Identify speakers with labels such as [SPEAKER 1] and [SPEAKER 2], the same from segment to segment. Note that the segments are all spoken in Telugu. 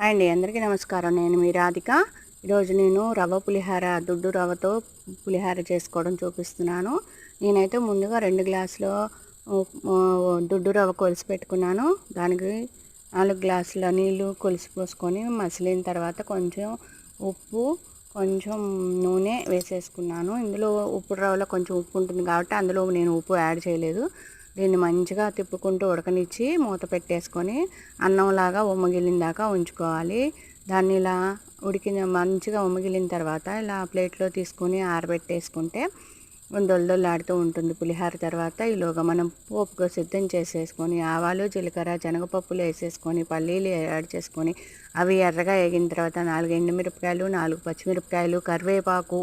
[SPEAKER 1] హాయ్ అండి, అందరికీ నమస్కారం. నేను మీ రాధిక. ఈరోజు నేను రవ్వ పులిహార, దుడ్డు రవ్వతో పులిహార చేసుకోవడం చూపిస్తున్నాను. నేనైతే ముందుగా 2 గ్లాసులు దుడ్డు రవ్వ కొలిసి పెట్టుకున్నాను. దానికి 4 గ్లాసుల నీళ్ళు కొలిసి పోసుకొని మసిలిన తర్వాత కొంచెం ఉప్పు, కొంచెం నూనె వేసేసుకున్నాను. ఇందులో ఉప్పు రవ్వలో కొంచెం ఉప్పు ఉంటుంది కాబట్టి అందులో నేను ఉప్పు యాడ్ చేయలేదు. దీన్ని మంచిగా తిప్పుకుంటూ ఉడకనిచ్చి మూత పెట్టేసుకొని అన్నంలాగా ఉమ్మగిలిన దాకా ఉంచుకోవాలి. దాన్ని ఇలా మంచిగా ఉమ్మగిలిన తర్వాత ఇలా ప్లేట్లో తీసుకొని ఆరబెట్టేసుకుంటే దొల్దొల్లాడుతూ ఉంటుంది పులిహార. తర్వాత ఈలోగా మనం పోపుగా సిద్ధం చేసేసుకొని ఆవాలు, జీలకర్ర, శనగపప్పులు వేసేసుకొని పల్లీలు యాడ్ చేసుకొని అవి ఎర్రగా వేగిన తర్వాత 4 ఎండుమిరపకాయలు, 4 పచ్చిమిరపకాయలు, కరివేపాకు,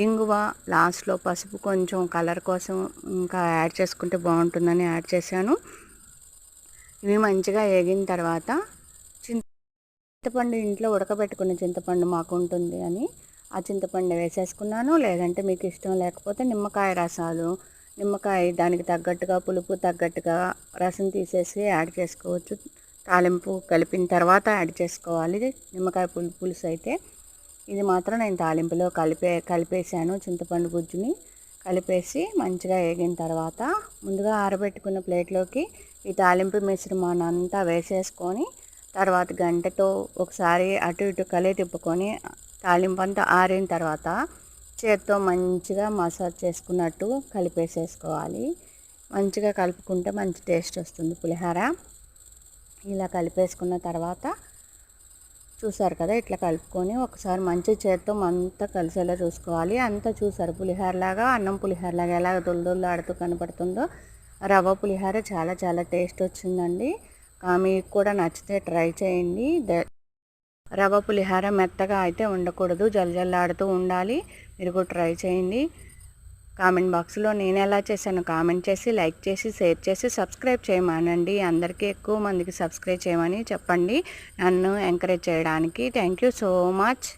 [SPEAKER 1] ఇంగువ, లాస్ట్లో పసుపు కొంచెం కలర్ కోసం ఇంకా యాడ్ చేసుకుంటే బాగుంటుందని యాడ్ చేశాను. ఇవి మంచిగా వేగిన తర్వాత చింతపండు, ఇంట్లో ఉడకబెట్టుకున్న చింతపండు మాకు ఉంటుంది అని ఆ చింతపండు వేసేసుకున్నాను. లేదంటే మీకు ఇష్టం లేకపోతే నిమ్మకాయ రసాలు, నిమ్మకాయ దానికి తగ్గట్టుగా పులుపు తగ్గట్టుగా రసం తీసేసి యాడ్ చేసుకోవచ్చు. తాలింపు కలిపిన తర్వాత యాడ్ చేసుకోవాలి నిమ్మకాయ పులుసు అయితే. ఇది మాత్రం నేను తాలింపులో కలిపేసాను. చింతపండు గుజ్జుని కలిపేసి మంచిగా వేగిన తర్వాత ముందుగా ఆరబెట్టుకున్న ప్లేట్లోకి ఈ తాలింపు మిశ్రమాన్ని అంతా వేసేసుకొని తర్వాత గంటతో ఒకసారి అటు ఇటు తిప్పుకొని తాలింపు అంతా ఆరిన తర్వాత చేత్తో మంచిగా మసాజ్ చేసుకున్నట్టు కలిపేసేసుకోవాలి. మంచిగా కలుపుకుంటే మంచి టేస్ట్ వస్తుంది పులిహోర. ఇలా కలిపేసుకున్న తర్వాత చూసారు కదా, ఇట్లా కలుపుకొని ఒకసారి మంచి చేత్తో అంతా కలిసేలా చూసుకోవాలి. అంతా చూసారు పులిహోరలాగా, అన్నం పులిహోరలాగా ఎలా దొల్లాడుతూ కనపడుతుందో. రవ్వ పులిహోర చాలా చాలా టేస్ట్ వచ్చిందండి. మీకు కూడా నచ్చితే ట్రై చేయండి. రవ్వ పులిహోర మెత్తగా అయితే ఉండకూడదు, జల్జల్లాడుతూ ఉండాలి. మీరు కూడా ట్రై చేయండి. కామెంట్ బాక్స్లో నేను ఎలా చేశాను కామెంట్ చేసి, లైక్ చేసి, షేర్ చేసి, సబ్స్క్రైబ్ చేయమనండి. అందరికీ ఎక్కువ మందికి సబ్స్క్రైబ్ చేయమని చెప్పండి, నన్ను ఎంకరేజ్ చేయడానికి. Thank you so much.